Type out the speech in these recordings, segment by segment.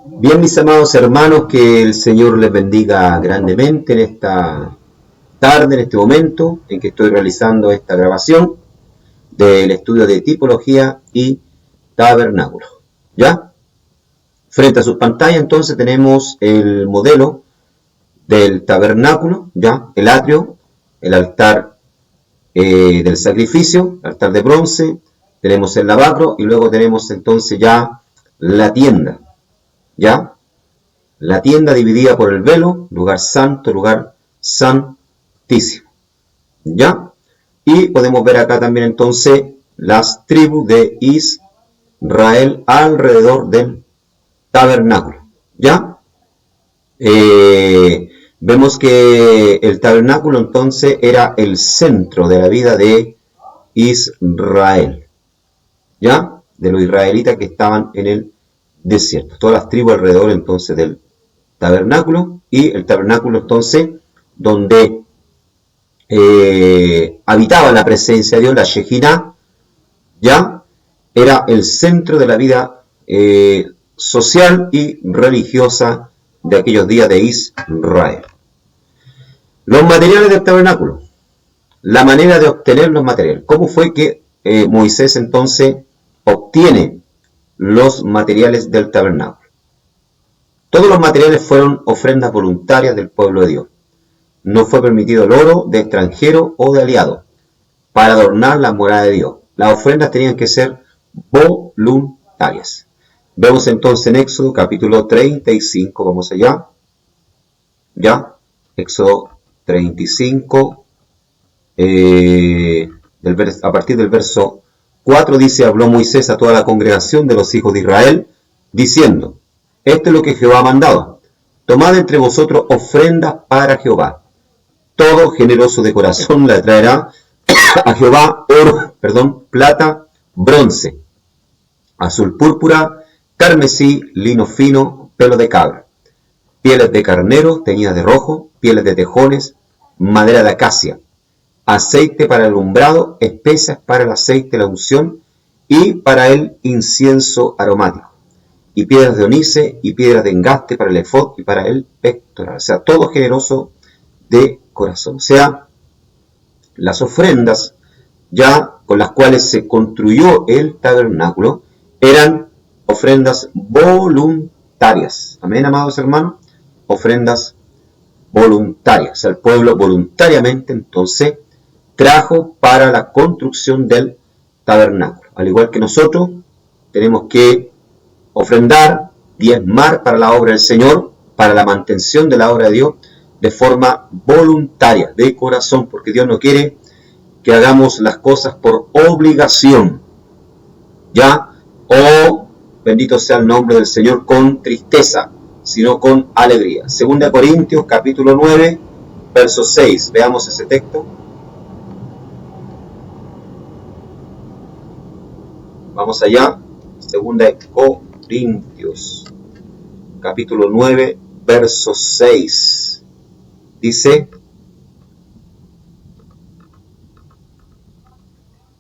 Bien, mis amados hermanos, que el Señor les bendiga grandemente en esta tarde, en este momento en que estoy realizando esta grabación del estudio de tipología y tabernáculo. ¿Ya? Frente a sus pantallas entonces tenemos el modelo del tabernáculo, ¿ya? El atrio, el altar del sacrificio, el altar de bronce, tenemos el lavacro y luego tenemos entonces ya la tienda, ¿ya? La tienda dividida por el velo, lugar santo, lugar santísimo. ¿Ya? Y podemos ver acá también entonces las tribus de Israel alrededor del tabernáculo. ¿Ya? Vemos que el tabernáculo entonces era el centro de la vida de Israel. ¿Ya? De los israelitas que estaban en el desierto. Todas las tribus alrededor entonces del tabernáculo, y el tabernáculo entonces donde habitaba la presencia de Dios, la Shejinah, ya era el centro de la vida social y religiosa de aquellos días de Israel. Los materiales del tabernáculo, la manera de obtener los materiales. ¿Cómo fue que Moisés entonces obtiene los materiales del tabernáculo? Todos los materiales fueron ofrendas voluntarias del pueblo de Dios. No fue permitido el oro de extranjero o de aliado para adornar la morada de Dios. Las ofrendas tenían que ser voluntarias. Vemos entonces en Éxodo capítulo 35, vamos allá. Ya, Éxodo 35, a partir del verso 4 dice: habló Moisés a toda la congregación de los hijos de Israel, diciendo: esto es lo que Jehová ha mandado. Tomad entre vosotros ofrendas para Jehová. Todo generoso de corazón la traerá a Jehová oro, plata, bronce, azul púrpura, carmesí, lino fino, pelo de cabra, pieles de carnero teñidas de rojo, pieles de tejones, madera de acacia, aceite para el alumbrado, especias para el aceite, la unción y para el incienso aromático, y piedras de onice y piedras de engaste para el efod y para el pectoral. O sea, todo generoso de corazón. O sea, las ofrendas ya con las cuales se construyó el tabernáculo eran ofrendas voluntarias. Amén, amados hermanos. Ofrendas voluntarias. O sea, el pueblo voluntariamente entonces trajo para la construcción del tabernáculo. Al igual que nosotros tenemos que ofrendar, diezmar para la obra del Señor, para la mantención de la obra de Dios, de forma voluntaria, de corazón, porque Dios no quiere que hagamos las cosas por obligación, ¿ya? O, bendito sea el nombre del Señor, con tristeza, sino con alegría. 2 Corintios, capítulo 9, verso 6. Veamos ese texto. Vamos allá. 2 Corintios, capítulo 9, verso 6. Dice: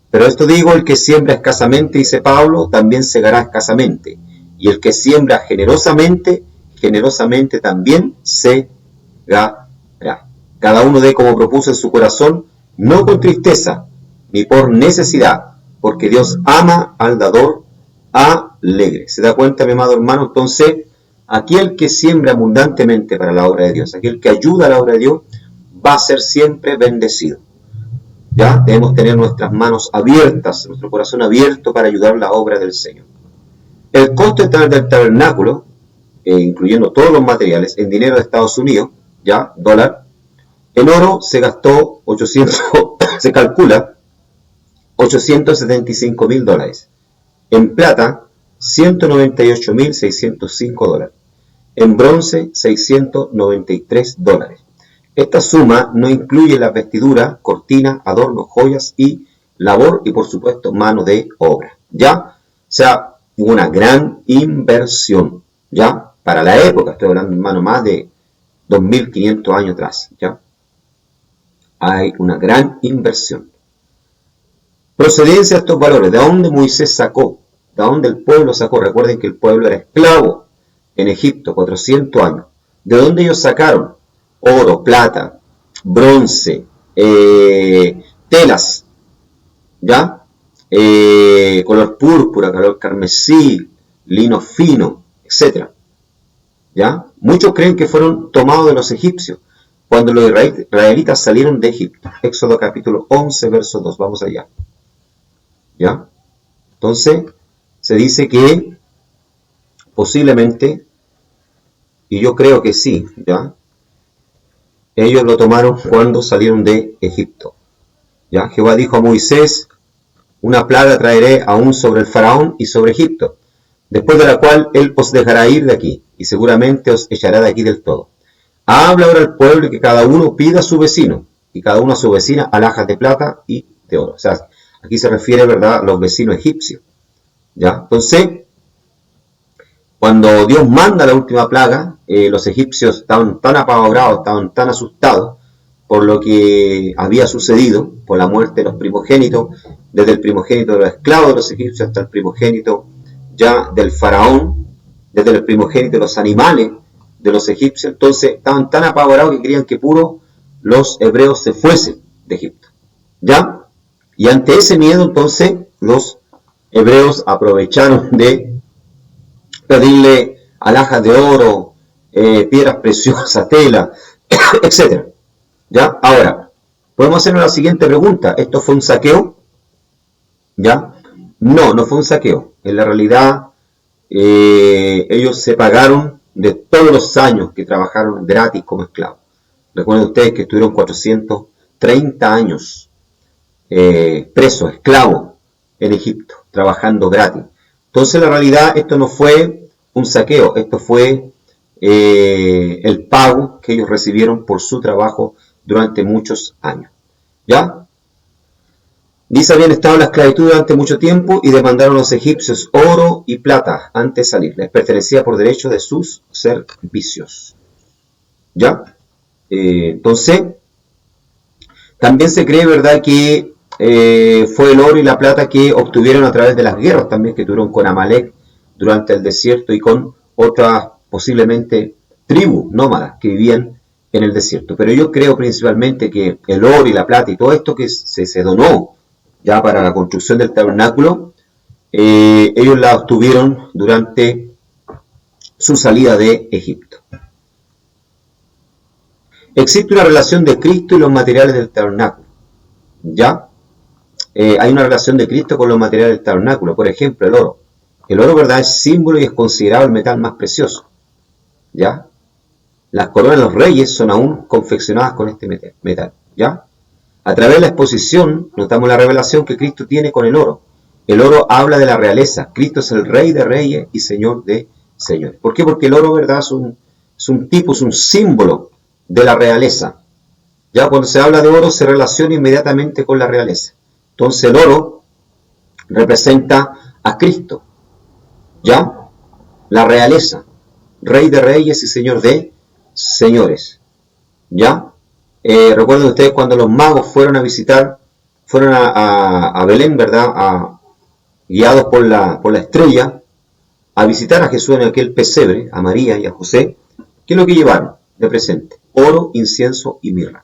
pero esto digo, el que siembra escasamente, dice Pablo, también segará escasamente. Y el que siembra generosamente, generosamente también segará. Cada uno dé como propuso en su corazón, no con tristeza, ni por necesidad, porque Dios ama al dador alegre. ¿Se da cuenta, mi amado hermano? Entonces, aquel que siembra abundantemente para la obra de Dios, aquel que ayuda a la obra de Dios, va a ser siempre bendecido. ¿Ya? Debemos tener nuestras manos abiertas, nuestro corazón abierto para ayudar la obra del Señor. El costo del tabernáculo, incluyendo todos los materiales, en dinero de Estados Unidos, ya, dólar, en oro se gastó 800, se calcula $875,000. En plata, $198,605. En bronce, $693. Esta suma no incluye las vestiduras, cortinas, adornos, joyas y labor y, por supuesto, mano de obra. ¿Ya? O sea, hubo una gran inversión, ¿ya? Para la época, estoy hablando, hermano, más de 2.500 años atrás, ¿ya? Hay una gran inversión. Procedencia de estos valores, ¿de dónde Moisés sacó? ¿De dónde el pueblo sacó? Recuerden que el pueblo era esclavo en Egipto, 400 años. ¿De dónde ellos sacaron? Oro, plata, bronce, telas, ¿ya? Color púrpura, color carmesí, lino fino, etc. ¿Ya? Muchos creen que fueron tomados de los egipcios cuando los israelitas salieron de Egipto. Éxodo capítulo 11, verso 2. Vamos allá. ¿Ya? Entonces, se dice que posiblemente, y yo creo que sí, ¿ya? Ellos lo tomaron cuando salieron de Egipto. ¿Ya? Jehová dijo a Moisés, una plaga traeré aún sobre el faraón y sobre Egipto, después de la cual él os dejará ir de aquí, y seguramente os echará de aquí del todo. Habla ahora al pueblo y que cada uno pida a su vecino, y cada uno a su vecina alhajas de plata y de oro. O sea, aquí se refiere, ¿verdad?, a los vecinos egipcios. ¿Ya? Entonces, cuando Dios manda la última plaga, los egipcios estaban tan apavorados, estaban tan asustados por lo que había sucedido, por la muerte de los primogénitos, desde el primogénito de los esclavos de los egipcios hasta el primogénito ya del faraón, desde el primogénito de los animales de los egipcios. Entonces estaban tan apavorados que querían que puro los hebreos se fuesen de Egipto. ¿Ya? Y ante ese miedo, entonces, los hebreos aprovecharon de pedirle alhajas de oro, piedras preciosas, tela, etc. ¿Ya? Ahora, podemos hacernos la siguiente pregunta. ¿Esto fue un saqueo? ¿Ya? No, no fue un saqueo. En la realidad, ellos se pagaron de todos los años que trabajaron gratis como esclavos. Recuerden ustedes que estuvieron 430 años presos, esclavos en Egipto, trabajando gratis. Entonces, en la realidad, esto no fue un saqueo, esto fue el pago que ellos recibieron por su trabajo durante muchos años. ¿Ya? Dice, habían estado en la esclavitud durante mucho tiempo y demandaron a los egipcios oro y plata antes de salir. Les pertenecía por derecho de sus servicios. ¿Ya? Entonces, también se cree, ¿verdad?, que fue el oro y la plata que obtuvieron a través de las guerras también que tuvieron con Amalek durante el desierto y con otras posiblemente tribus nómadas que vivían en el desierto. Pero yo creo principalmente que el oro y la plata y todo esto que se donó ya para la construcción del tabernáculo, ellos la obtuvieron durante su salida de Egipto. Existe una relación de Cristo y los materiales del tabernáculo. ¿Ya? Hay una relación de Cristo con los materiales del tabernáculo. Por ejemplo, el oro. El oro, ¿verdad?, es símbolo y es considerado el metal más precioso. ¿Ya? Las coronas de los reyes son aún confeccionadas con este metal. ¿Ya? A través de la exposición notamos la revelación que Cristo tiene con el oro. El oro habla de la realeza. Cristo es el Rey de reyes y Señor de señores. ¿Por qué? Porque el oro, ¿verdad?, es un tipo, es un símbolo de la realeza. Ya cuando se habla de oro se relaciona inmediatamente con la realeza. Entonces el oro representa a Cristo. ¿Ya? La realeza. Rey de reyes y Señor de señores. ¿Ya? Recuerden ustedes cuando los magos fueron a visitar, fueron a Belén, ¿verdad?, guiados por la estrella, a visitar a Jesús en aquel pesebre, a María y a José. ¿Qué es lo que llevaron de presente? Oro, incienso y mirra.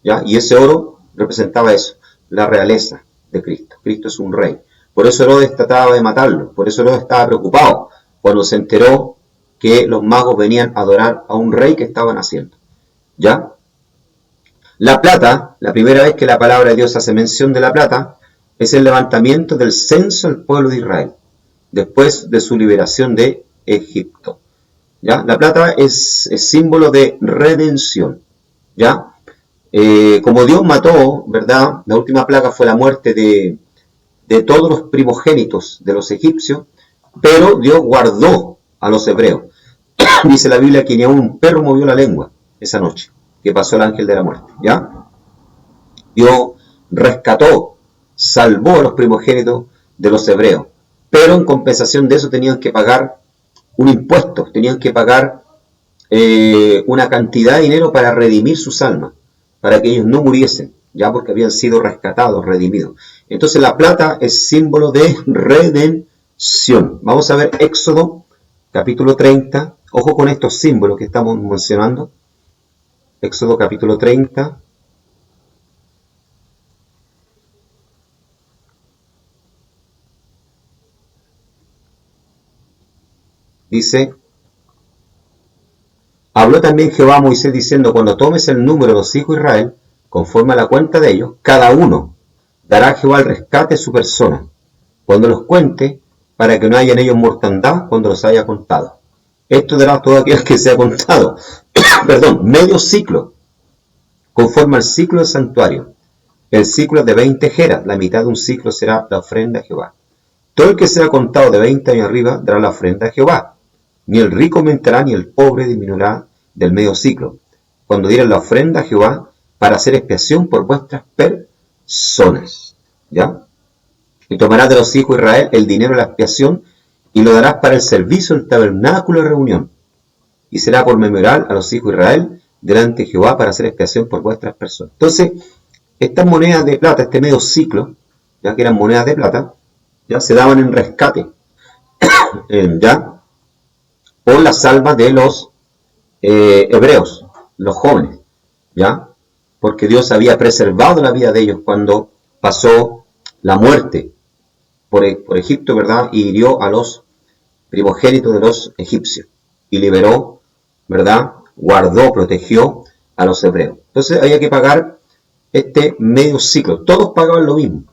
¿Ya? Y ese oro representaba eso, la realeza de Cristo. Cristo es un rey. Por eso Herodes trataba de matarlo, por eso Herodes estaba preocupado cuando se enteró que los magos venían a adorar a un rey que estaban haciendo. ¿Ya? La plata, la primera vez que la palabra de Dios hace mención de la plata, es el levantamiento del censo del pueblo de Israel, después de su liberación de Egipto. ¿Ya? La plata es símbolo de redención. ¿Ya? Como Dios mató, ¿verdad?, la última plaga fue la muerte de todos los primogénitos de los egipcios, pero Dios guardó a los hebreos. Dice la Biblia que ni aun un perro movió la lengua esa noche que pasó el ángel de la muerte. ¿Ya? Dios rescató, salvó a los primogénitos de los hebreos, pero en compensación de eso tenían que pagar un impuesto, tenían que pagar una cantidad de dinero para redimir sus almas, para que ellos no muriesen, ya porque habían sido rescatados, redimidos. Entonces la plata es símbolo de redención. Vamos a ver Éxodo capítulo 30, Ojo con estos símbolos que estamos mencionando. Éxodo capítulo 30. Dice, habló también Jehová a Moisés diciendo, cuando tomes el número de los hijos de Israel, conforme a la cuenta de ellos, cada uno dará a Jehová el rescate de su persona, cuando los cuente, para que no haya en ellos mortandad cuando los haya contado. Esto dará a todo aquel que sea contado, medio ciclo, conforme al ciclo del santuario. El ciclo es de 20 geras, la mitad de un ciclo será la ofrenda a Jehová. Todo el que sea contado de 20 años arriba dará la ofrenda a Jehová. Ni el rico aumentará, ni el pobre disminuirá del medio ciclo, cuando dieran la ofrenda a Jehová para hacer expiación por vuestras personas. ¿Ya? Y tomarás de los hijos de Israel el dinero de la expiación y lo darás para el servicio del tabernáculo de reunión. Y será por memorial a los hijos de Israel delante de Jehová para hacer expiación por vuestras personas. Entonces, estas monedas de plata, este medio ciclo, ya que eran monedas de plata, ya se daban en rescate, ya, por las almas de los hebreos, los jóvenes, ya, porque Dios había preservado la vida de ellos cuando pasó la muerte por Egipto, ¿verdad? Y hirió a los primogénitos de los egipcios y liberó, ¿verdad? Guardó, protegió a los hebreos. Entonces había que pagar este medio ciclo. Todos pagaban lo mismo.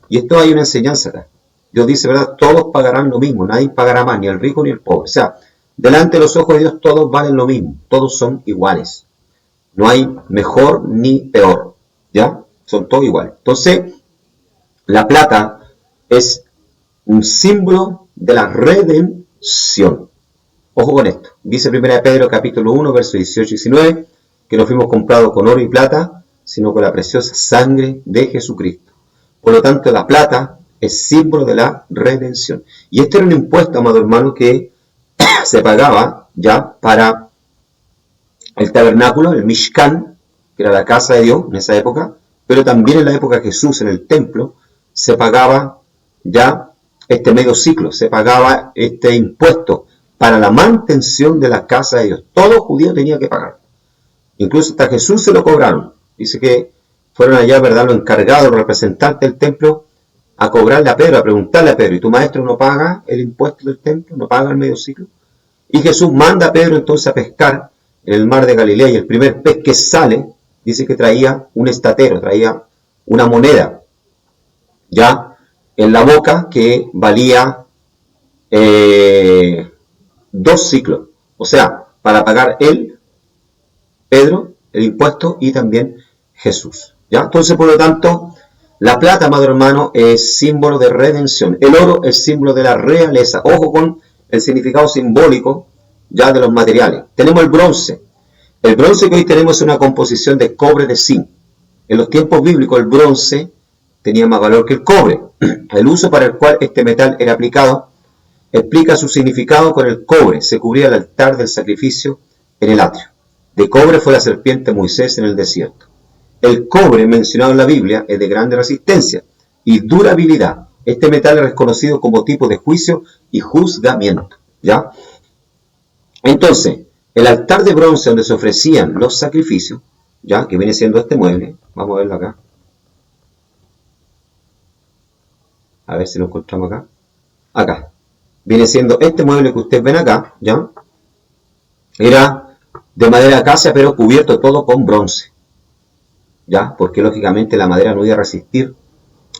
Y esto hay una enseñanza acá. Dios dice, ¿verdad? Todos pagarán lo mismo. Nadie pagará más, ni el rico ni el pobre. O sea, delante de los ojos de Dios todos valen lo mismo. Todos son iguales. No hay mejor ni peor. ¿Ya? Son todos iguales. Entonces, la plata es un símbolo de la redención. Ojo con esto. Dice 1 Pedro capítulo 1, versos 18 y 19, que no fuimos comprados con oro y plata, sino con la preciosa sangre de Jesucristo. Por lo tanto, la plata es símbolo de la redención. Y este era un impuesto, amado hermano, que se pagaba ya para el tabernáculo, el Mishkan, que era la casa de Dios en esa época, pero también en la época de Jesús, en el templo, se pagaba ya este medio ciclo, se pagaba este impuesto para la mantención de la casa de Dios. Todo judío tenía que pagar. Incluso hasta Jesús se lo cobraron. Dice que fueron allá, ¿verdad?, los encargados, los representantes del templo, a cobrarle a Pedro, a preguntarle a Pedro, ¿y tu maestro no paga el impuesto del templo? ¿No paga el medio ciclo? Y Jesús manda a Pedro entonces a pescar en el mar de Galilea, y el primer pez que sale, dice que traía un estatero, traía una moneda, ya en la boca, que valía 2 ciclos. O sea, para pagar él, Pedro, el impuesto, y también Jesús. ¿Ya? Entonces, por lo tanto, la plata, amado hermano, es símbolo de redención. El oro es símbolo de la realeza. Ojo con el significado simbólico ya de los materiales. Tenemos el bronce. El bronce que hoy tenemos es una composición de cobre de zinc. En los tiempos bíblicos el bronce tenía más valor que el cobre. El uso para el cual este metal era aplicado explica su significado con el cobre. Se cubría el altar del sacrificio en el atrio. De cobre fue la serpiente Moisés en el desierto. El cobre mencionado en la Biblia es de grande resistencia y durabilidad. Este metal es reconocido como tipo de juicio y juzgamiento. ¿Ya? Entonces, el altar de bronce donde se ofrecían los sacrificios, ya que viene siendo este mueble, vamos a verlo acá. A ver si lo encontramos acá. Acá. Viene siendo este mueble que ustedes ven acá, ¿ya? Era de madera acacia, pero cubierto todo con bronce. ¿Ya? Porque lógicamente la madera no iba a resistir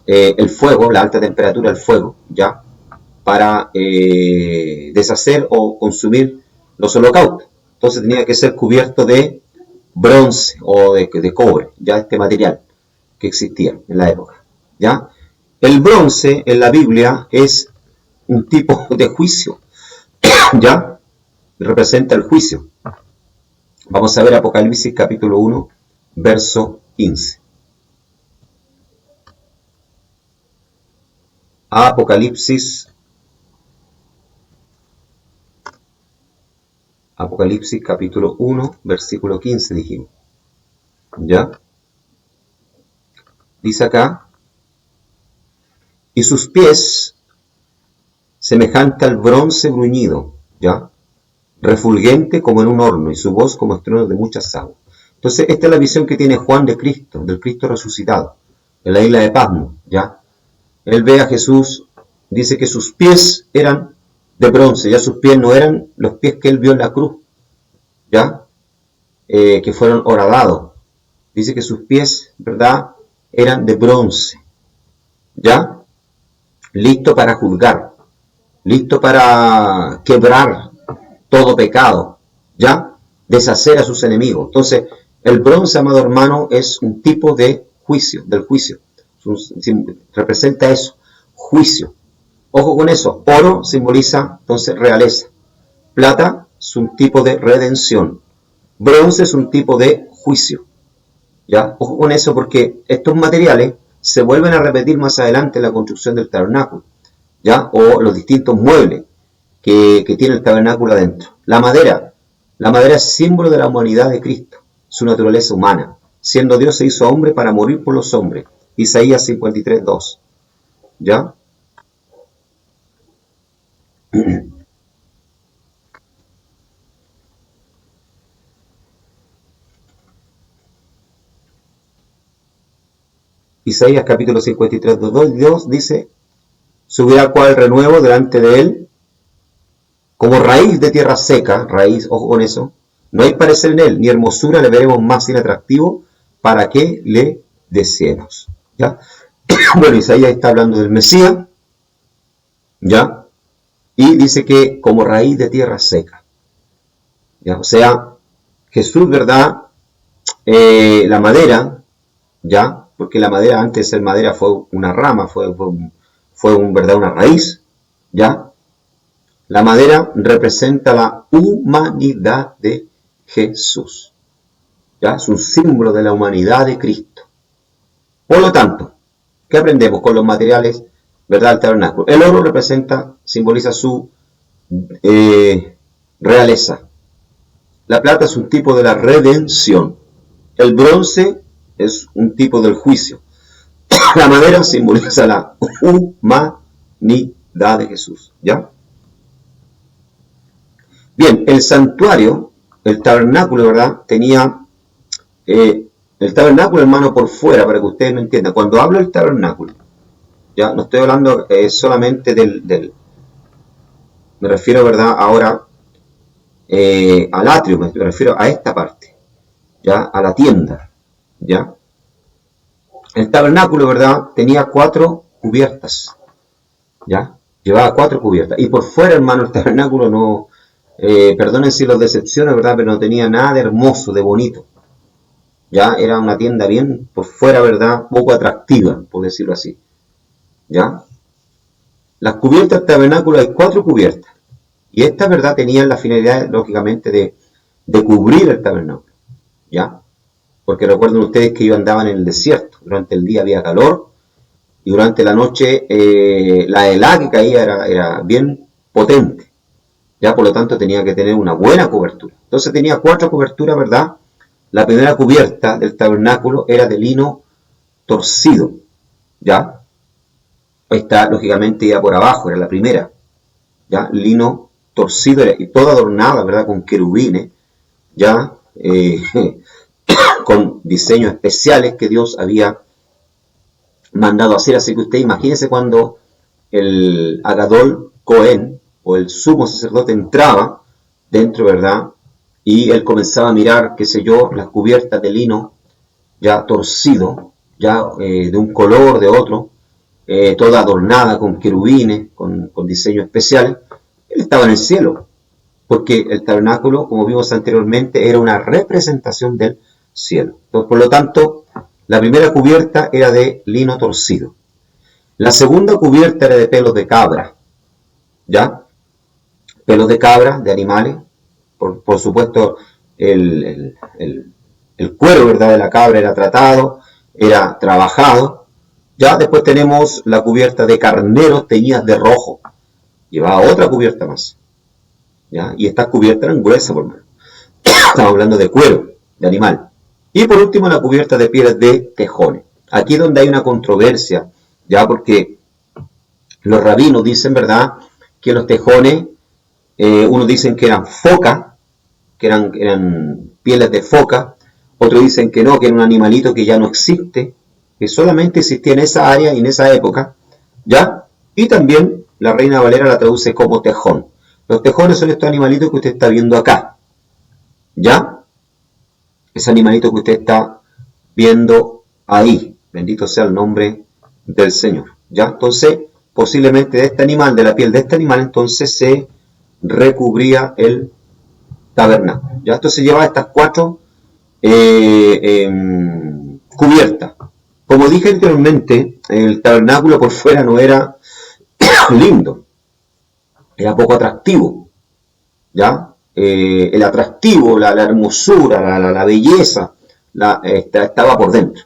el fuego, la alta temperatura del fuego, ¿ya? Para deshacer o consumir los holocaustos. Entonces tenía que ser cubierto de bronce o de cobre, ya este material que existía en la época. ¿Ya? El bronce en la Biblia es un tipo de juicio, ¿ya? Representa el juicio. Vamos a ver Apocalipsis capítulo 1, verso 15. Apocalipsis capítulo 1, versículo 15 dijimos. ¿Ya? Dice acá, y sus pies semejante al bronce bruñido, ¿ya? refulgente como en un horno, y su voz como estruendo de muchas aguas. Entonces, esta es la visión que tiene Juan de Cristo, del Cristo resucitado, en la isla de Patmos, ¿ya? Él ve a Jesús, dice que sus pies eran de bronce, ya sus pies no eran los pies que él vio en la cruz, ¿ya? Que fueron horadados. Dice que sus pies, ¿verdad?, eran de bronce, ¿ya? Listo para juzgar, listo para quebrar todo pecado, ¿ya? Deshacer a sus enemigos. Entonces, el bronce, amado hermano, es un tipo de juicio, del juicio. Representa eso, juicio. Ojo con eso, oro simboliza entonces realeza. Plata es un tipo de redención. Bronce es un tipo de juicio. ¿Ya? Ojo con eso porque estos materiales se vuelven a repetir más adelante en la construcción del tabernáculo, ¿ya? O los distintos muebles que tiene el tabernáculo adentro. La madera es símbolo de la humanidad de Cristo, su naturaleza humana. Siendo Dios se hizo hombre para morir por los hombres. Isaías 53:2. ¿Ya? Isaías capítulo 53:2, Dios dice, subirá cual renuevo delante de él, como raíz de tierra seca, raíz, ojo con eso, no hay parecer en él, ni hermosura le veremos más inatractivo, para que le deseemos. ¿Ya? Bueno, Isaías está hablando del Mesías, ¿ya? Y dice que como raíz de tierra seca. ¿Ya? O sea, Jesús, ¿verdad? La madera, ¿ya? Porque la madera, antes de ser madera, fue una rama, ¿verdad? Una raíz, ¿ya? La madera representa la humanidad de Jesús, ¿ya? Es un símbolo de la humanidad de Cristo. Por lo tanto, ¿qué aprendemos con los materiales, verdad, del tabernáculo? El oro simboliza su realeza. La plata es un tipo de la redención. El bronce es un tipo del juicio. La madera simboliza la humanidad de Jesús, ¿ya? Bien, el santuario, el tabernáculo, ¿verdad? Tenía el tabernáculo, hermano, por fuera, para que ustedes me entiendan. Cuando hablo del tabernáculo, ya no estoy hablando solamente me refiero, ¿verdad? Ahora al atrio, me refiero a esta parte, ya, a la tienda, ya. El tabernáculo, ¿verdad? Tenía 4 cubiertas, ya, llevaba 4 cubiertas. Y por fuera, hermano, el tabernáculo no, perdonen si los decepciono, ¿verdad? Pero no tenía nada de hermoso, de bonito. Ya era una tienda bien por fuera, ¿verdad? Poco atractiva, por decirlo así. ¿Ya? Las cubiertas del tabernáculo, hay 4 cubiertas. Y estas, ¿verdad? Tenían la finalidad, lógicamente, de cubrir el tabernáculo. ¿Ya? Porque recuerden ustedes que ellos andaban en el desierto. Durante el día había calor y durante la noche la helada que caía era bien potente. ¿Ya? Por lo tanto, tenía que tener una buena cobertura. Entonces tenía 4 coberturas, ¿verdad? La primera cubierta del tabernáculo era de lino torcido, ¿ya? Esta, lógicamente, iba por abajo, era la primera, ¿ya? Lino torcido y toda adornada, ¿verdad? Con querubines, ¿ya? Con diseños especiales que Dios había mandado hacer. Así que usted imagínese cuando el Agadol Cohen, o el sumo sacerdote, entraba dentro, ¿verdad? Y él comenzaba a mirar, qué sé yo, las cubiertas de lino ya torcido, ya de un color, de otro, toda adornada con querubines, con diseños especiales. Él estaba en el cielo, porque el tabernáculo, como vimos anteriormente, era una representación del cielo. Entonces, por lo tanto, la primera cubierta era de lino torcido. La segunda cubierta era de pelos de cabra, ¿ya? Pelos de cabra, de animales. Por supuesto, el cuero, ¿verdad?, de la cabra era tratado, era trabajado. Ya después tenemos la cubierta de carneros teñidas de rojo. Llevaba otra cubierta más. ¿Ya? Y estas cubiertas eran gruesas, por menos. Estamos hablando de cuero, de animal. Y por último, la cubierta de pieles de tejones. Aquí es donde hay una controversia, ya, porque los rabinos dicen, ¿verdad?, que los tejones Unos dicen que eran foca, que eran pieles de foca. Otros dicen que no, que era un animalito que ya no existe, que solamente existía en esa área y en esa época, ¿ya? Y también la Reina Valera la traduce como tejón. Los tejones son estos animalitos que usted está viendo acá, ¿ya? Ese animalito que usted está viendo ahí. Bendito sea el nombre del Señor, ¿ya? Entonces, posiblemente de este animal, de la piel de este animal, entonces se recubría el tabernáculo, ¿ya? Entonces lleva estas cuatro cubiertas. Como dije anteriormente, el tabernáculo por fuera no era lindo, era poco atractivo, ¿ya? El atractivo, la hermosura, la belleza, estaba por dentro.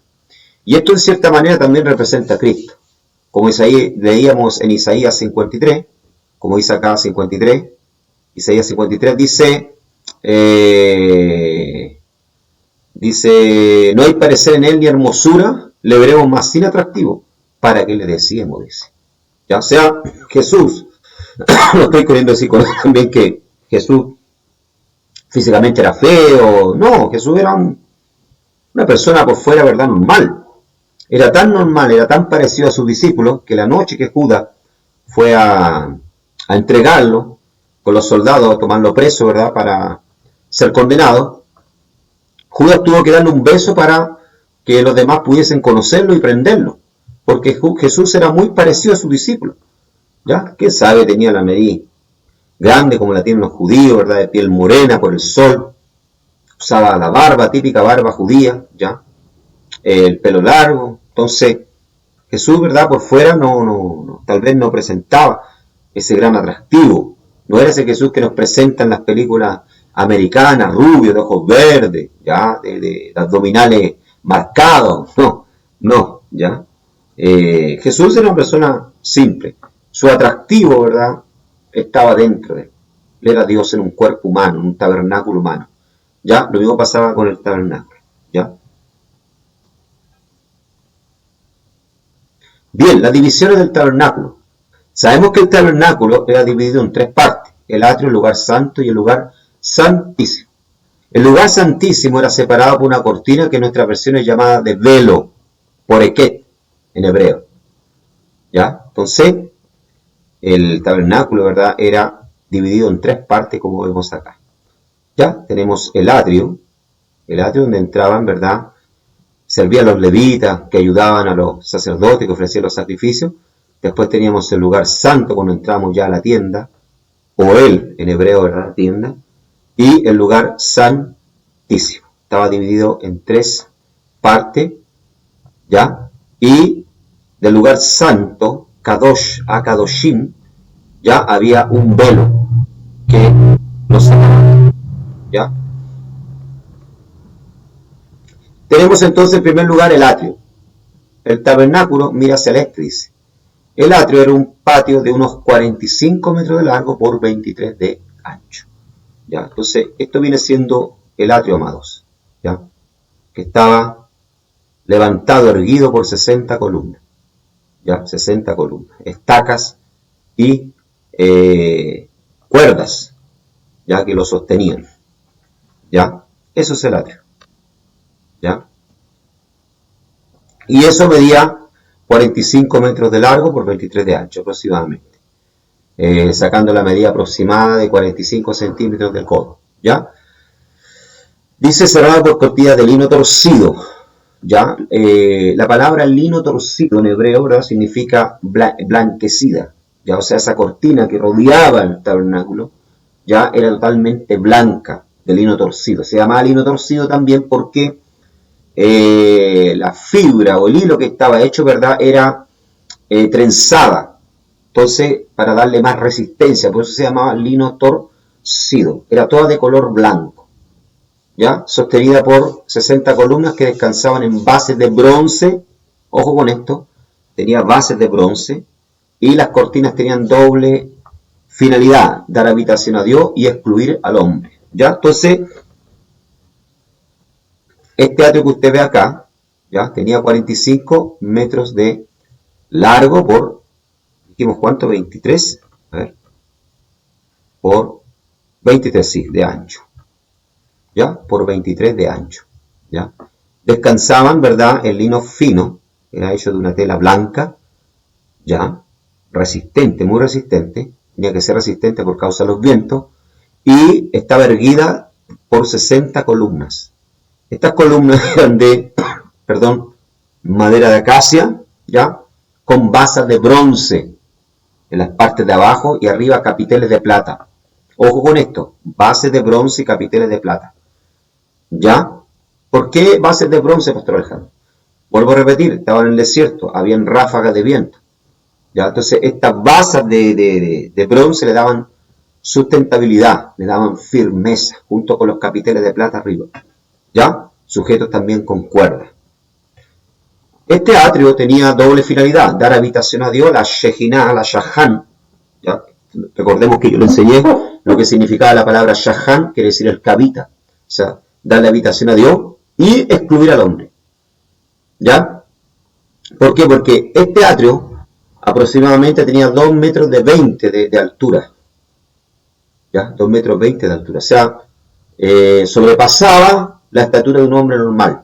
Y esto en cierta manera también representa a Cristo. Como leíamos en Isaías 53, como dice acá 53, Isaías 53 dice, no hay parecer en él ni hermosura, le veremos más sin atractivo, para que le decíamos, dice. Ya sea Jesús, no estoy queriendo decir con eso también que Jesús físicamente era feo, no, Jesús era una persona por fuera, verdad, normal. Era tan normal, era tan parecido a sus discípulos, que la noche que Judas fue a entregarlo con los soldados, a tomarlo preso, ¿verdad?, para ser condenado, Judas tuvo que darle un beso para que los demás pudiesen conocerlo y prenderlo, porque Jesús era muy parecido a sus discípulos, ¿ya? ¿Quién sabe? Tenía la nariz grande como la tienen los judíos, ¿verdad?, de piel morena por el sol, usaba la barba, típica barba judía, ¿ya? El pelo largo. Entonces Jesús, ¿verdad?, por fuera no, tal vez no presentaba ese gran atractivo. No era ese Jesús que nos presentan las películas americanas, rubio, de ojos verdes, ¿ya?, de abdominales marcados. No, ¿ya? Jesús era una persona simple. Su atractivo, ¿verdad?, estaba dentro de él. Él era Dios en un cuerpo humano, en un tabernáculo humano. ¿Ya? Lo mismo pasaba con el tabernáculo, ¿ya? Bien, las divisiones del tabernáculo. Sabemos que el tabernáculo era dividido en tres partes: el atrio, el lugar santo y el lugar santísimo. El lugar santísimo era separado por una cortina que en nuestra versión es llamada de velo, poreket, en hebreo, ¿ya? Entonces, el tabernáculo, ¿verdad?, era dividido en tres partes, como vemos acá. Ya tenemos el atrio donde entraban, ¿verdad?, servían los levitas que ayudaban a los sacerdotes que ofrecían los sacrificios. Después teníamos el lugar santo cuando entramos ya a la tienda, o en hebreo era la tienda, y el lugar santísimo. Estaba dividido en tres partes, ¿ya? Y del lugar santo, Kadosh a Kadoshim, ya había un velo que lo separaba, ¿ya? Tenemos entonces en primer lugar el atrio. El tabernáculo mira hacia el este, dice. El atrio era un patio de unos 45 metros de largo por 23 de ancho, ¿ya? Entonces, esto viene siendo el atrio, amados, ¿ya?, que estaba levantado, erguido por 60 columnas, ¿ya? 60 columnas, estacas y cuerdas, ya, que lo sostenían, ¿ya? Eso es el atrio, ¿ya? Y eso medía 45 metros de largo por 23 de ancho aproximadamente, sacando la medida aproximada de 45 centímetros del codo, ¿ya? Dice cerrado por cortinas de lino torcido, ¿ya? La palabra lino torcido en hebreo, ¿verdad?, significa blanquecida, ¿ya? O sea, esa cortina que rodeaba el tabernáculo ya era totalmente blanca, de lino torcido. Se llamaba lino torcido también porque la fibra o el hilo que estaba hecho, ¿verdad?, era trenzada. Entonces, para darle más resistencia, por eso se llamaba lino torcido. Era toda de color blanco, ¿ya? Sostenida por 60 columnas que descansaban en bases de bronce. Ojo con esto, tenía bases de bronce, y las cortinas tenían doble finalidad: dar habitación a Dios y excluir al hombre, ¿ya? Entonces, este atrio que usted ve acá, ¿ya?, tenía 45 metros de largo por, dijimos, ¿cuánto? 23, a ver, por 23, sí, de ancho, ¿ya? Por 23 de ancho, ¿ya? Descansaban, ¿verdad?, en lino fino, era hecho de una tela blanca, ¿ya? Resistente, muy resistente, tenía que ser resistente por causa de los vientos, y estaba erguida por 60 columnas. Estas columnas eran de, perdón, madera de acacia, ¿ya? Con basas de bronce en las partes de abajo y arriba capiteles de plata. Ojo con esto, bases de bronce y capiteles de plata. ¿Ya? ¿Por qué bases de bronce, Pastor Alejandro? Vuelvo a repetir, estaba en el desierto, habían ráfagas de viento. ¿Ya? Entonces, estas bases de bronce le daban sustentabilidad, le daban firmeza, junto con los capiteles de plata arriba. ¿Ya? Sujetos también con cuerdas. Este atrio tenía doble finalidad, dar habitación a Dios, la Shejinah, la Shahan. ¿Ya? Recordemos que yo le enseñé lo que significaba la palabra Shahan, quiere decir el que habita. O sea, darle habitación a Dios y excluir al hombre. ¿Ya? ¿Por qué? Porque este atrio aproximadamente tenía 2 metros de 20 de altura. ¿Ya? 2 metros 20 de altura. O sea, sobrepasaba la estatura de un hombre normal.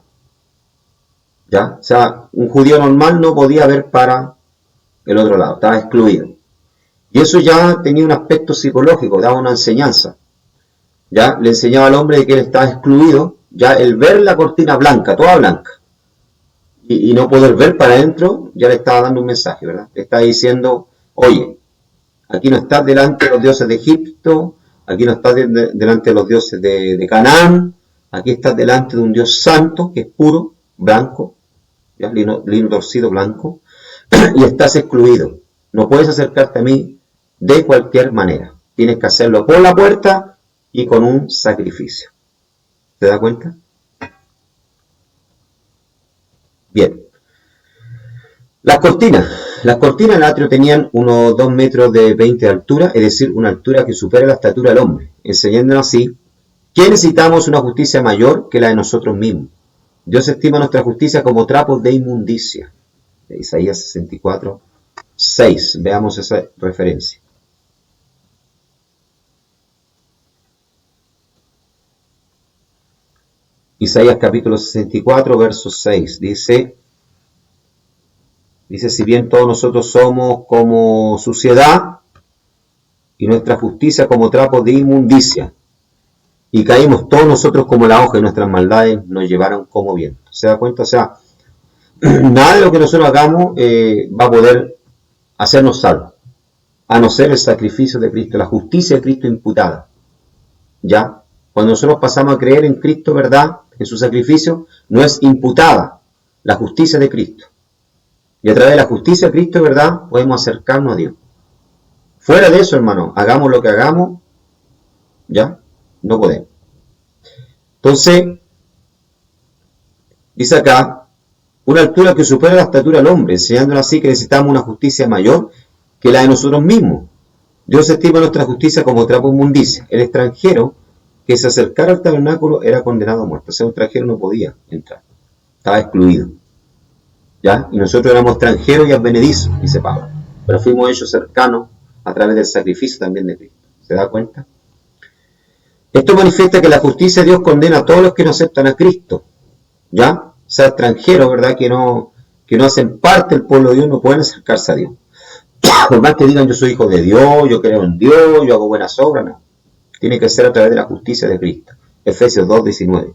¿Ya? O sea, un judío normal no podía ver para el otro lado, estaba excluido. Y eso ya tenía un aspecto psicológico, daba una enseñanza. Ya le enseñaba al hombre de que él estaba excluido, ya el ver la cortina blanca, toda blanca, y no poder ver para adentro, ya le estaba dando un mensaje, ¿verdad? Le estaba diciendo, oye, aquí no estás delante de los dioses de Egipto, aquí no estás delante de los dioses de Canaán, aquí estás delante de un Dios santo, que es puro, blanco, ¿ya? Lino torcido blanco, y estás excluido. No puedes acercarte a mí de cualquier manera. Tienes que hacerlo por la puerta y con un sacrificio. ¿Te das cuenta? Bien. Las cortinas del atrio tenían unos 2 metros de 20 de altura, es decir, una altura que supera la estatura del hombre, enseñándonos así que necesitamos una justicia mayor que la de nosotros mismos. Dios estima nuestra justicia como trapos de inmundicia. Isaías 64, 6. Veamos esa referencia. Isaías capítulo 64, verso 6. Dice, si bien todos nosotros somos como suciedad y nuestra justicia como trapos de inmundicia, y caímos todos nosotros como la hoja y nuestras maldades nos llevaron como viento. ¿Se da cuenta? O sea, nada de lo que nosotros hagamos va a poder hacernos salvos, a no ser el sacrificio de Cristo, la justicia de Cristo imputada. ¿Ya? Cuando nosotros pasamos a creer en Cristo, ¿verdad?, en su sacrificio, no es imputada la justicia de Cristo. Y a través de la justicia de Cristo, ¿verdad?, podemos acercarnos a Dios. Fuera de eso, hermano, hagamos lo que hagamos, ¿ya?, no podemos. Entonces, dice acá, una altura que supera la estatura del hombre, enseñándonos así que necesitamos una justicia mayor que la de nosotros mismos. Dios estima nuestra justicia como trapo de inmundicia. El extranjero que se acercara al tabernáculo era condenado a muerte. O sea, un extranjero no podía entrar, estaba excluido. ¿Ya? Y nosotros éramos extranjeros y advenedizos, dice Pablo, pero fuimos hechos cercanos a través del sacrificio también de Cristo. ¿Se da cuenta? Esto manifiesta que la justicia de Dios condena a todos los que no aceptan a Cristo. ¿Ya? O sea, extranjeros, ¿verdad?, que no hacen parte del pueblo de Dios, no pueden acercarse a Dios. Por más que digan yo soy hijo de Dios, yo creo en Dios, yo hago buenas obras, no. Tiene que ser a través de la justicia de Cristo. Efesios 2, 19.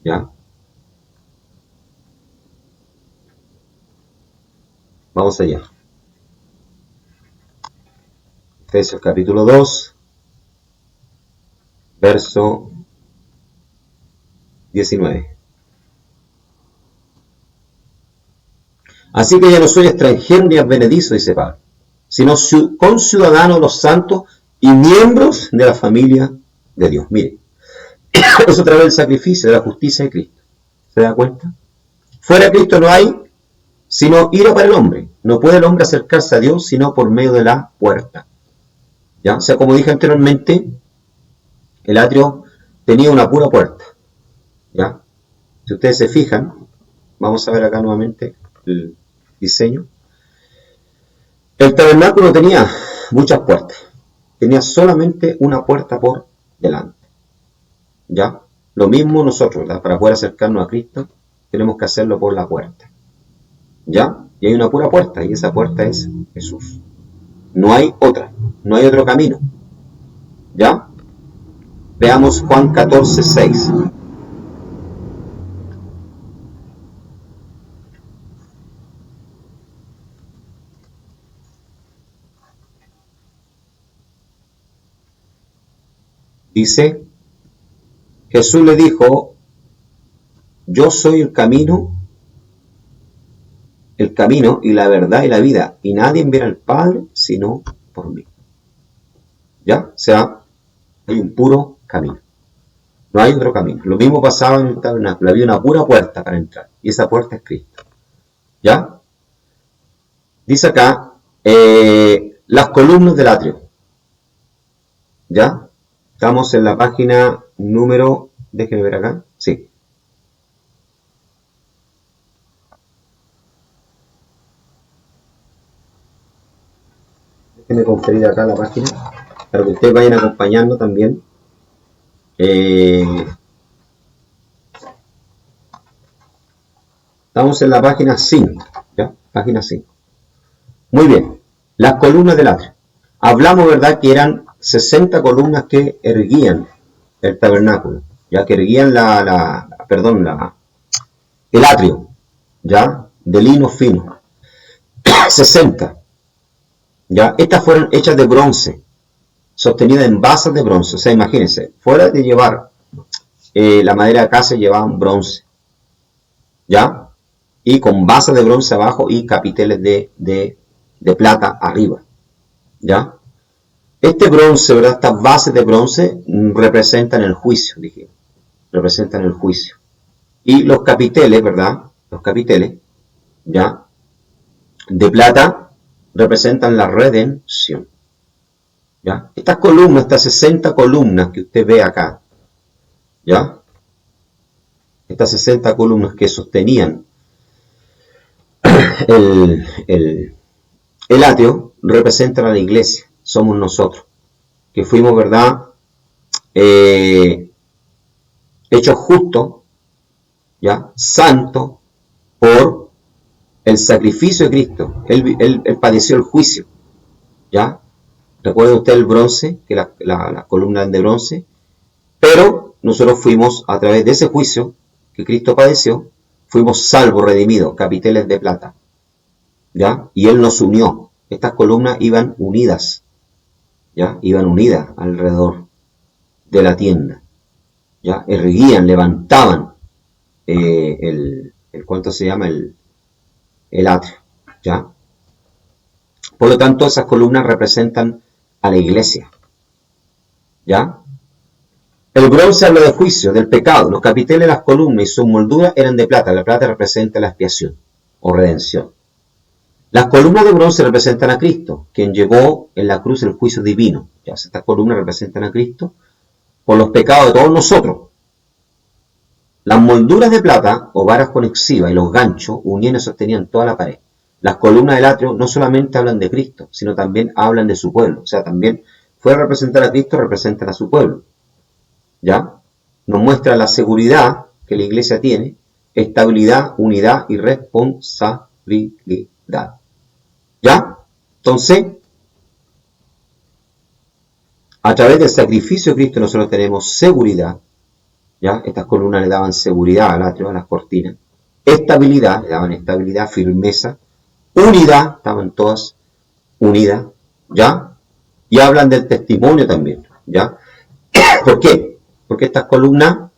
¿Ya? Vamos allá. Efesios capítulo 2, verso 19. Así que ya no soy extranjero ni advenedizo, dice Pablo, sino conciudadano de los santos y miembros de la familia de Dios. Mire, eso a través del sacrificio de la justicia de Cristo. ¿Se da cuenta? Fuera de Cristo no hay sino ira para el hombre. No puede el hombre acercarse a Dios sino por medio de la puerta. ¿Ya? O sea, como dije anteriormente, el atrio tenía una pura puerta. ¿Ya? Si ustedes se fijan, vamos a ver acá nuevamente el diseño. El tabernáculo tenía muchas puertas. tenía solamente una puerta por delante. ¿Ya? Lo mismo nosotros, ¿verdad? Para poder acercarnos a Cristo, tenemos que hacerlo por la puerta. ¿Ya? Y hay una pura puerta, y esa puerta es Jesús. No hay otra, no hay otro camino. ¿Ya? Veamos Juan 14:6. Dice, Jesús le dijo, yo soy el camino y la verdad y la vida, y nadie viene al Padre sino por mí. ¿Ya? O sea, hay un puro camino. No hay otro camino. Lo mismo pasaba en el tabernáculo. Había una pura puerta para entrar. Y esa puerta es Cristo. ¿Ya? Dice acá, las columnas del atrio. ¿Ya? Estamos en la página número... Déjenme ver acá. Sí. Déjenme conferir acá la página para que ustedes vayan acompañando también. Estamos en la página 5. ¿Ya? Página 5. Muy bien. Las columnas del atrio. Hablamos, ¿verdad?, que eran 60 columnas que erguían el tabernáculo, ya que erguían el atrio, ya, de lino fino. 60. Ya, estas fueron hechas de bronce, sostenidas en basas de bronce. O sea, imagínense, fuera de llevar la madera acá se llevaban bronce, ya, y con basas de bronce abajo y capiteles de plata arriba, ya. Este bronce, ¿verdad? Estas bases de bronce representan el juicio, dije. Representan el juicio. Y los capiteles, ¿verdad? Los capiteles, ¿ya? De plata representan la redención. ¿Ya? Estas columnas, estas 60 columnas que usted ve acá, ¿ya? Estas 60 columnas que sostenían el atrio representan a la iglesia. Somos nosotros, que fuimos, ¿verdad?, hechos justos, ¿ya?, santos, por el sacrificio de Cristo. Él padeció el juicio, ¿ya? Recuerda usted el bronce, que las columnas de bronce, pero nosotros fuimos, a través de ese juicio que Cristo padeció, fuimos salvos, redimidos, capiteles de plata, ¿ya? Y Él nos unió. Estas columnas iban unidas, ¿ya? Iban unidas alrededor de la tienda, ¿ya? Erguían, levantaban ¿cuánto se llama? El atrio, ¿ya? Por lo tanto, esas columnas representan a la iglesia, ¿ya? El bronce habla de juicio, del pecado. Los capiteles, las columnas y sus molduras eran de plata. La plata representa la expiación o redención. Las columnas de bronce representan a Cristo, quien llevó en la cruz el juicio divino. Ya, estas columnas representan a Cristo por los pecados de todos nosotros. Las molduras de plata o varas conexivas y los ganchos unían y sostenían toda la pared. Las columnas del atrio no solamente hablan de Cristo, sino también hablan de su pueblo. O sea, también fuera de representar a Cristo, representan a su pueblo. ¿Ya? Nos muestra la seguridad que la iglesia tiene, estabilidad, unidad y responsabilidad. ¿Ya? Entonces, a través del sacrificio de Cristo nosotros tenemos seguridad. ¿Ya? Estas columnas le daban seguridad al atrio, a las cortinas. Estabilidad, le daban estabilidad, firmeza. Unidad, estaban todas unidas. ¿Ya? Y hablan del testimonio también. ¿Ya? ¿Por qué? Porque estas columnas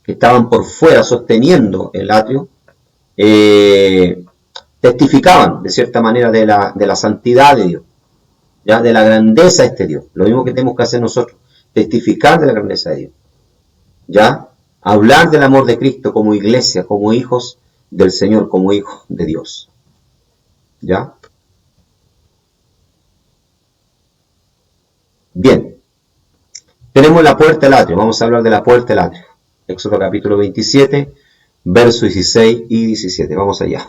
que estaban por fuera sosteniendo el atrio testificaban de cierta manera de la santidad de Dios, ¿ya? De la grandeza de este Dios. Lo mismo que tenemos que hacer nosotros, testificar de la grandeza de Dios, ¿ya? Hablar del amor de Cristo como iglesia, como hijos del Señor, como hijos de Dios, ¿ya? Bien, tenemos la puerta del atrio. Vamos a hablar de la puerta del atrio. Éxodo capítulo 27, versos 16 y 17. Vamos allá.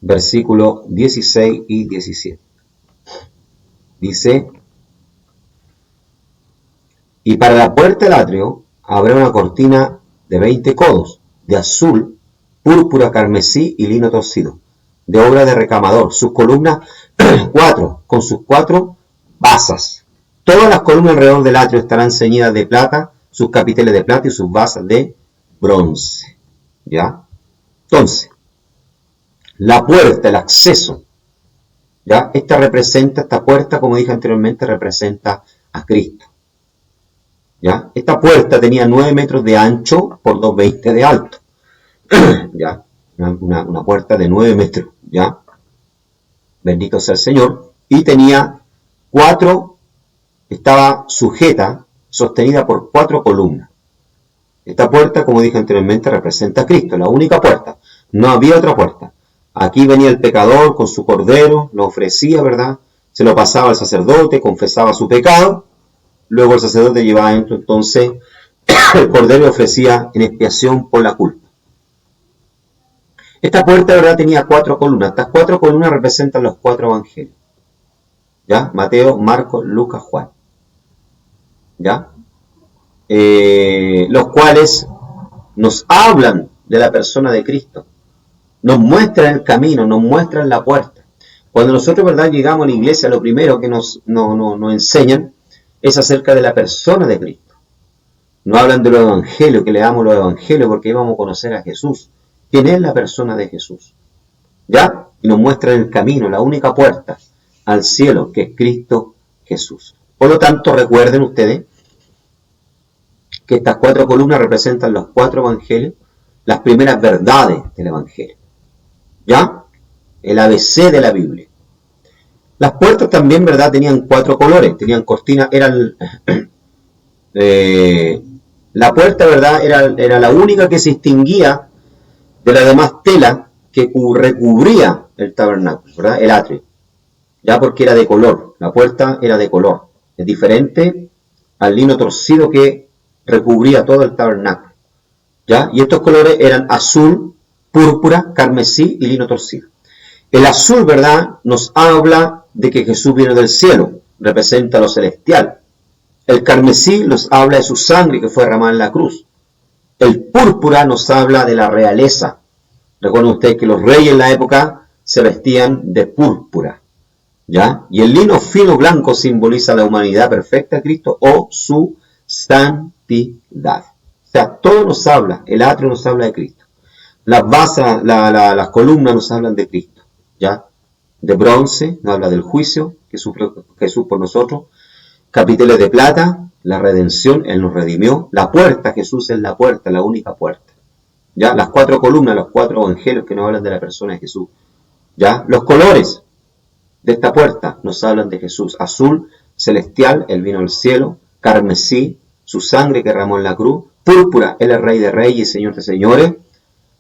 versículos 16 y 17. Dice: y para la puerta del atrio habrá una cortina de 20 codos, de azul, púrpura, carmesí y lino torcido, de obra de recamador. Sus columnas 4, con sus 4 basas. Todas las columnas alrededor del atrio estarán ceñidas de plata, sus capiteles de plata y sus basas de bronce. ¿Ya? Entonces, la puerta, el acceso, ¿ya? Esta puerta, como dije anteriormente, representa a Cristo. ¿Ya? Esta puerta tenía 9 metros de ancho por 2,20 de alto. ¿Ya? Una puerta de 9 metros. ¿Ya? Bendito sea el Señor. Y tenía 4, estaba sujeta, sostenida por 4 columnas. Esta puerta, como dije anteriormente, representa a Cristo, la única puerta. No había otra puerta. Aquí venía el pecador con su cordero, lo ofrecía, ¿verdad? Se lo pasaba al sacerdote, confesaba su pecado. Luego el sacerdote llevaba adentro, entonces el cordero ofrecía en expiación por la culpa. Esta puerta, ¿verdad?, tenía 4 columnas. Estas 4 columnas representan los 4 evangelios. ¿Ya? Mateo, Marcos, Lucas, Juan. ¿Ya? Los cuales nos hablan de la persona de Cristo. Nos muestran el camino, nos muestran la puerta. Cuando nosotros, ¿verdad?, llegamos a la iglesia, lo primero que nos enseñan es acerca de la persona de Cristo. No hablan de los evangelios, que leamos los evangelios porque íbamos a conocer a Jesús. ¿Quién es la persona de Jesús? ¿Ya? Y nos muestran el camino, la única puerta al cielo, que es Cristo Jesús. Por lo tanto, recuerden ustedes que estas 4 columnas representan los 4 evangelios, las primeras verdades del evangelio. ¿Ya? El ABC de la Biblia. Las puertas también, ¿verdad?, tenían 4 colores, tenían cortinas, la puerta, ¿verdad?, era la única que se distinguía de la demás tela que recubría el tabernáculo, ¿verdad?, el atrio, ya, porque era de color, la puerta era de color, es diferente al lino torcido que recubría todo el tabernáculo, ¿ya? Y estos colores eran azul, púrpura, carmesí y lino torcido. El azul, ¿verdad?, nos habla de que Jesús viene del cielo, representa lo celestial. El carmesí nos habla de su sangre que fue derramada en la cruz. El púrpura nos habla de la realeza. Recuerden ustedes que los reyes en la época se vestían de púrpura, ¿ya? Y el lino fino blanco simboliza la humanidad perfecta de Cristo o su santidad. O sea, todo nos habla, el atrio nos habla de Cristo. Las basas, las columnas nos hablan de Cristo, ¿ya? De bronce, nos habla del juicio que sufrió Jesús por nosotros. Capiteles de plata, la redención, Él nos redimió. La puerta, Jesús es la puerta, la única puerta. ¿Ya? Las 4 columnas, los 4 evangelios que nos hablan de la persona de Jesús. ¿Ya? Los colores de esta puerta nos hablan de Jesús. Azul, celestial, Él vino al cielo. Carmesí, su sangre que derramó en la cruz. Púrpura, Él es Rey de Reyes y Señor de Señores.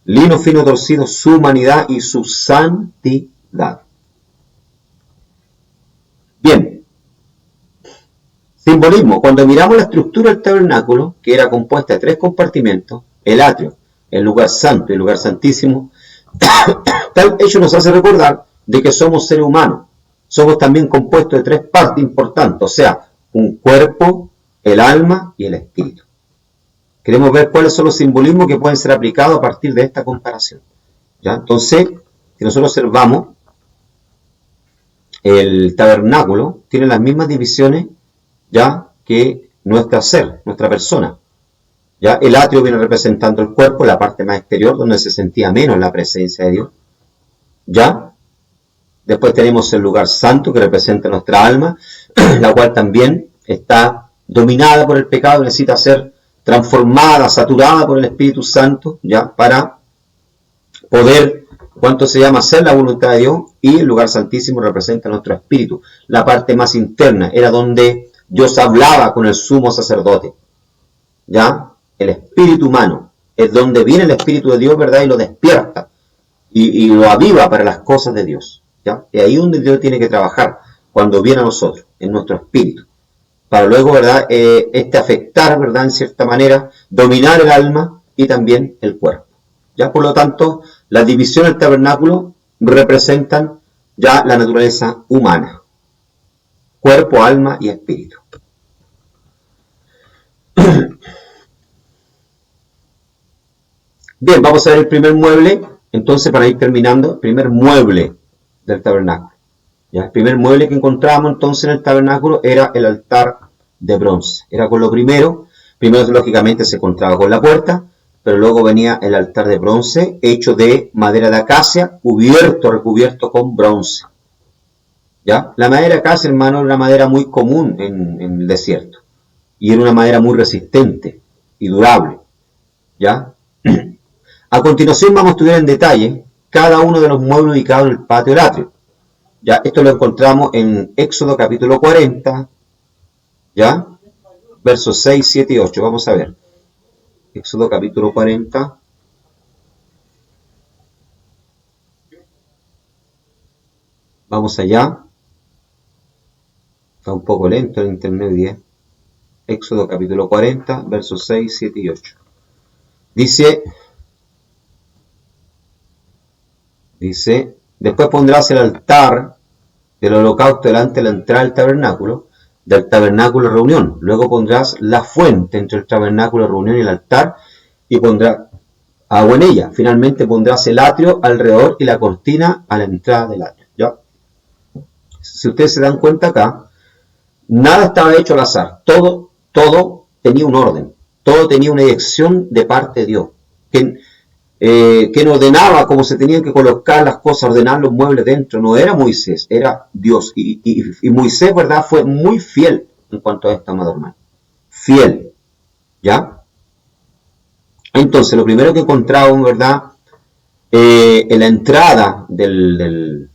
Lino fino torcido, su humanidad y su santidad. Bien. Simbolismo. Cuando miramos la estructura del tabernáculo, que era compuesta de 3 compartimentos, el atrio, el lugar santo y el lugar santísimo, tal hecho nos hace recordar de que somos seres humanos. Somos también compuestos de 3 partes importantes, o sea, un cuerpo, el alma y el espíritu. Queremos ver cuáles son los simbolismos que pueden ser aplicados a partir de esta comparación. ¿Ya? Entonces, si nosotros observamos, el tabernáculo tiene las mismas divisiones ya que nuestra ser, nuestra persona. ¿Ya? El atrio viene representando el cuerpo, la parte más exterior, donde se sentía menos la presencia de Dios. ¿Ya? Después tenemos el lugar santo, que representa nuestra alma, la cual también está dominada por el pecado, necesita ser transformada, saturada por el Espíritu Santo, ¿ya? Para poder, ¿cuánto se llama?, hacer la voluntad de Dios. Y el lugar santísimo representa nuestro espíritu, la parte más interna, era donde Dios hablaba con el sumo sacerdote, ¿ya? El espíritu humano es donde viene el Espíritu de Dios, ¿verdad? Y lo despierta y lo aviva para las cosas de Dios, ¿ya? Y ahí es donde Dios tiene que trabajar cuando viene a nosotros, en nuestro espíritu, para luego, ¿verdad?, afectar, ¿verdad?, en cierta manera, dominar el alma y también el cuerpo, ¿ya? Por lo tanto, la división del tabernáculo representan ya la naturaleza humana, cuerpo, alma y espíritu. Bien, vamos a ver el primer mueble, entonces para ir terminando, el primer mueble del tabernáculo. ¿Ya? El primer mueble que encontramos entonces en el tabernáculo era el altar de bronce. Era con lo primero lógicamente se encontraba con la puerta, pero luego venía el altar de bronce hecho de madera de acacia, recubierto con bronce. ¿Ya? La madera de acacia, hermano, era una madera muy común en el desierto y era una madera muy resistente y durable. ¿Ya? A continuación vamos a estudiar en detalle cada uno de los muebles ubicados en el patio del atrio. Ya, esto lo encontramos en Éxodo capítulo 40, ¿ya? Versos 6, 7 y 8. Vamos a ver. Éxodo capítulo 40. Vamos allá. Está un poco lento el internet hoy día. Éxodo capítulo 40, versos 6, 7 y 8. Dice, después pondrás el altar del holocausto delante de la entrada del tabernáculo de reunión. Luego pondrás la fuente entre el tabernáculo de reunión y el altar y pondrás agua en ella. Finalmente pondrás el atrio alrededor y la cortina a la entrada del atrio. ¿Ya? Si ustedes se dan cuenta acá, nada estaba hecho al azar. Todo tenía un orden. Todo tenía una dirección de parte de Dios. Quien ordenaba cómo se tenían que colocar las cosas, ordenar los muebles dentro, no era Moisés, era Dios. Y Moisés, ¿verdad?, fue muy fiel en cuanto a esto, amado hermano. Fiel. ¿Ya? Entonces, lo primero que encontramos, ¿verdad?, en la entrada del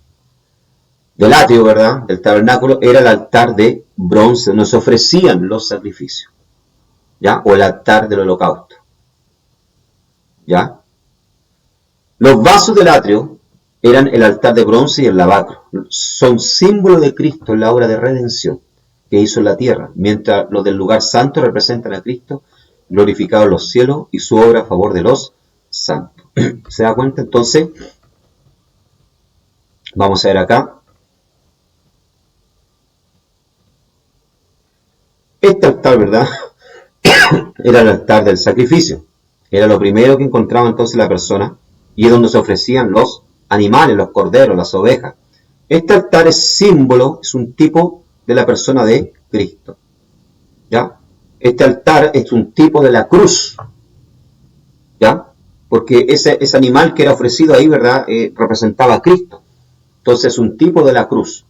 atrio, ¿verdad?, del tabernáculo, era el altar de bronce, donde se ofrecían los sacrificios. ¿Ya? O el altar del holocausto. ¿Ya? Los vasos del atrio eran el altar de bronce y el lavacro. Son símbolo de Cristo en la obra de redención que hizo en la tierra, mientras los del lugar santo representan a Cristo glorificado en los cielos y su obra a favor de los santos. ¿Se da cuenta? Entonces, vamos a ver acá. Este altar, ¿verdad?, era el altar del sacrificio. Era lo primero que encontraba entonces la persona y es donde se ofrecían los animales, los corderos, las ovejas. Este altar es símbolo, es un tipo de la persona de Cristo. ¿Ya? Este altar es un tipo de la cruz. ¿Ya? Porque ese animal que era ofrecido ahí, ¿verdad?, representaba a Cristo. Entonces es un tipo de la cruz.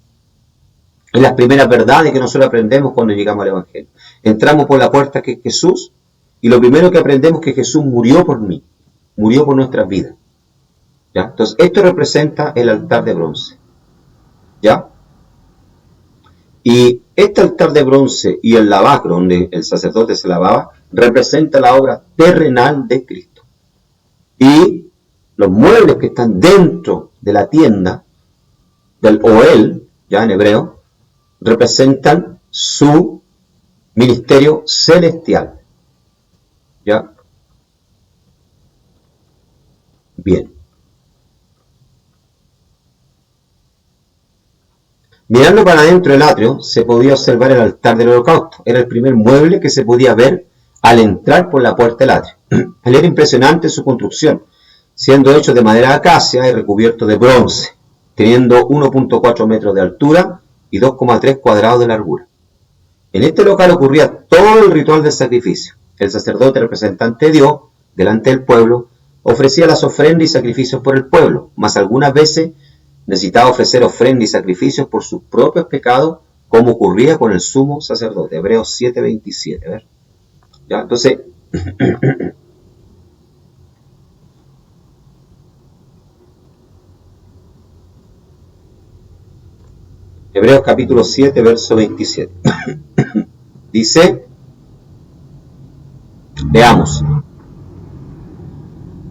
Es las primeras verdades que nosotros aprendemos cuando llegamos al Evangelio. Entramos por la puerta que es Jesús y lo primero que aprendemos es que Jesús murió por mí, murió por nuestras vidas. ¿Ya? Entonces, esto representa el altar de bronce. ¿Ya? Y este altar de bronce y el lavacro, donde el sacerdote se lavaba, representa la obra terrenal de Cristo. Y los muebles que están dentro de la tienda, del Oel, ya en hebreo, representan su ministerio celestial. ¿Ya? Bien. Mirando para adentro del atrio, se podía observar el altar del holocausto. Era el primer mueble que se podía ver al entrar por la puerta del atrio. Era impresionante su construcción, siendo hecho de madera de acacia y recubierto de bronce, teniendo 1.4 metros de altura y 2,3 cuadrados de largura. En este local ocurría todo el ritual del sacrificio. El sacerdote representante de Dios, delante del pueblo, ofrecía las ofrendas y sacrificios por el pueblo, mas algunas veces necesitaba ofrecer ofrendas y sacrificios por sus propios pecados, como ocurría con el sumo sacerdote. Hebreos 7:27. ¿Ver? ¿Ya? Entonces, Hebreos capítulo 7, verso 27. Dice, veamos.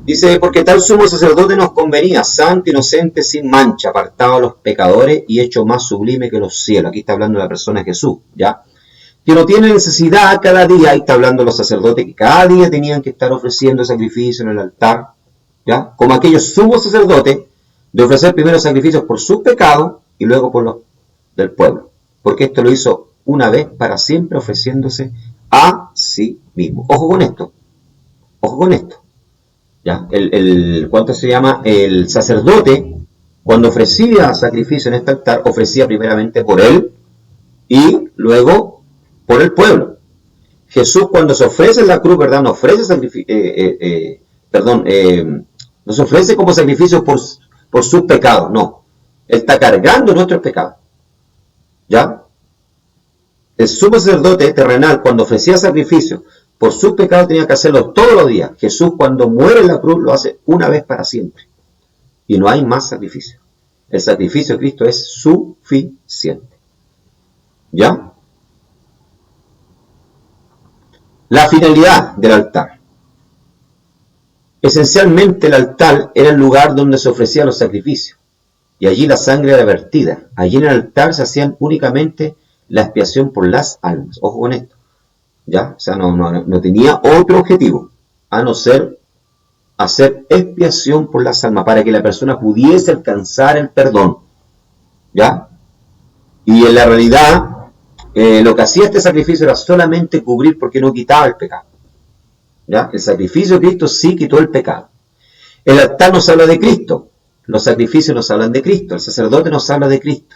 Dice, porque tal sumo sacerdote nos convenía, santo, inocente, sin mancha, apartado a los pecadores y hecho más sublime que los cielos. Aquí está hablando la persona de Jesús, ¿ya? Que no tiene necesidad cada día, ahí está hablando los sacerdotes que cada día tenían que estar ofreciendo sacrificio en el altar, ¿ya? Como aquellos sumos sacerdotes de ofrecer primero sacrificios por sus pecados y luego por los del pueblo, porque esto lo hizo una vez para siempre, ofreciéndose a sí mismo. Ojo con esto, ojo con esto. ¿Ya? ¿Cuánto se llama? El sacerdote, cuando ofrecía sacrificio en este altar, ofrecía primeramente por él y luego por el pueblo. Jesús, cuando se ofrece en la cruz, ¿verdad? No ofrece sacrificio, no se ofrece como sacrificio por sus pecados, no. Él está cargando nuestros pecados. ¿Ya? El sumo sacerdote terrenal, cuando ofrecía sacrificio por sus pecados, tenía que hacerlo todos los días. Jesús, cuando muere en la cruz, lo hace una vez para siempre. Y no hay más sacrificio. El sacrificio de Cristo es suficiente. ¿Ya? La finalidad del altar. Esencialmente el altar era el lugar donde se ofrecían los sacrificios. Y allí la sangre era vertida. Allí en el altar se hacían únicamente la expiación por las almas. Ojo con esto. ¿Ya? O sea, no tenía otro objetivo, a no ser hacer expiación por las almas, para que la persona pudiese alcanzar el perdón. ¿Ya? Y en la realidad, lo que hacía este sacrificio era solamente cubrir, porque no quitaba el pecado. ¿Ya? El sacrificio de Cristo sí quitó el pecado. El altar nos habla de Cristo. Los sacrificios nos hablan de Cristo. El sacerdote nos habla de Cristo.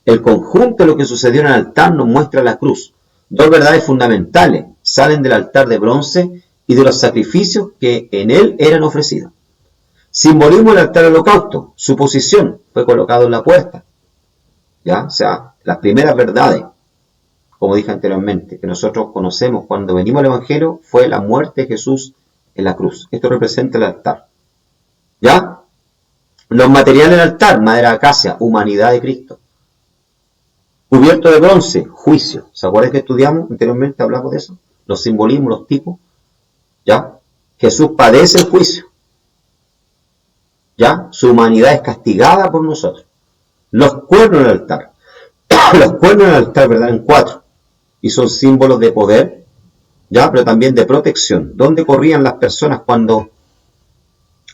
El conjunto de lo que sucedió en el altar nos muestra la cruz. Dos verdades fundamentales salen del altar de bronce y de los sacrificios que en él eran ofrecidos. Simbolismo del altar del holocausto. Su posición fue colocado en la puerta. ¿Ya? O sea, las primeras verdades, como dije anteriormente, que nosotros conocemos cuando venimos al Evangelio, fue la muerte de Jesús en la cruz. Esto representa el altar. ¿Ya? Los materiales del altar, madera de acacia, humanidad de Cristo. Cubierto de bronce, juicio. ¿Se acuerdan que estudiamos anteriormente? Hablamos de eso. Los simbolismos, los tipos. ¿Ya? Jesús padece el juicio. ¿Ya? Su humanidad es castigada por nosotros. Los cuernos del altar. Los cuernos del altar, ¿verdad? En 4. Y son símbolos de poder, ¿ya? Pero también de protección. ¿Dónde corrían las personas cuando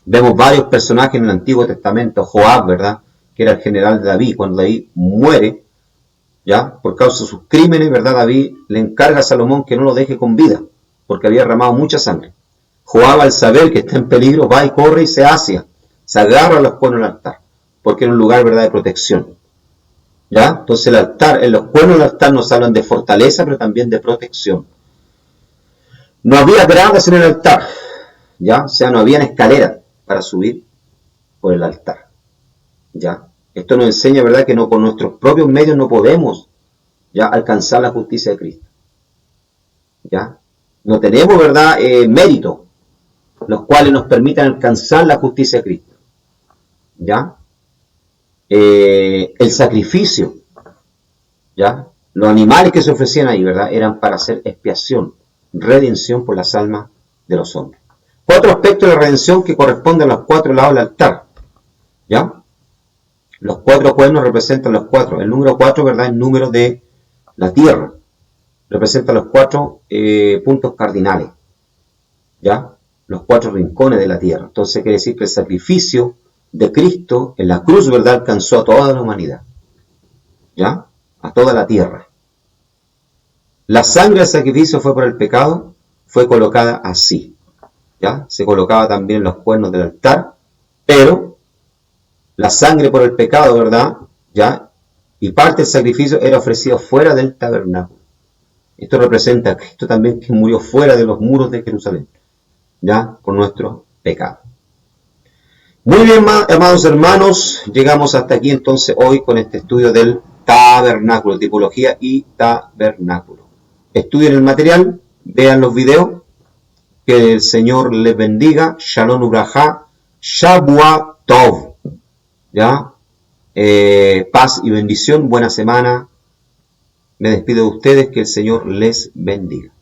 vemos varios personajes en el Antiguo Testamento? Joab, ¿verdad? Que era el general de David. Cuando David muere, ¿ya? Por causa de sus crímenes, ¿verdad? David le encarga a Salomón que no lo deje con vida, porque había derramado mucha sangre. Joab, al saber que está en peligro, va y corre y se asia, se agarra a los cuernos del altar, porque era un lugar, ¿verdad?, de protección. ¿Ya? Entonces el altar, en los cuernos del altar nos hablan de fortaleza, pero también de protección. No había gradas en el altar, ¿ya? O sea, no había escaleras para subir por el altar, ¿ya? Esto nos enseña, ¿verdad?, que no, con nuestros propios medios no podemos, ¿ya?, alcanzar la justicia de Cristo. ¿Ya? No tenemos, ¿verdad?, méritos, los cuales nos permitan alcanzar la justicia de Cristo. ¿Ya? El sacrificio, ¿ya? Los animales que se ofrecían ahí, ¿verdad?, eran para hacer expiación, redención por las almas de los hombres. 4 aspectos de la redención que corresponden a los 4 lados del altar. ¿Ya? Los 4 cuernos representan los 4. El número 4, ¿verdad?, es el número de la tierra. Representa los 4 puntos cardinales. ¿Ya? Los 4 rincones de la tierra. Entonces quiere decir que el sacrificio de Cristo en la cruz, ¿verdad?, alcanzó a toda la humanidad. ¿Ya? A toda la tierra. La sangre del sacrificio fue por el pecado, fue colocada así. ¿Ya? Se colocaba también en los cuernos del altar, pero la sangre por el pecado, ¿verdad?, ¿ya?, y parte del sacrificio era ofrecido fuera del tabernáculo. Esto representa a Cristo también, que murió fuera de los muros de Jerusalén, ¿ya?, por nuestros pecados. Muy bien, amados hermanos, llegamos hasta aquí entonces hoy con este estudio del tabernáculo, tipología y tabernáculo. Estudien el material, vean los videos, que el Señor les bendiga. Shalom Ubraja, Shabua Tov. ¿Ya? Paz y bendición, buena semana. Me despido de ustedes, que el Señor les bendiga.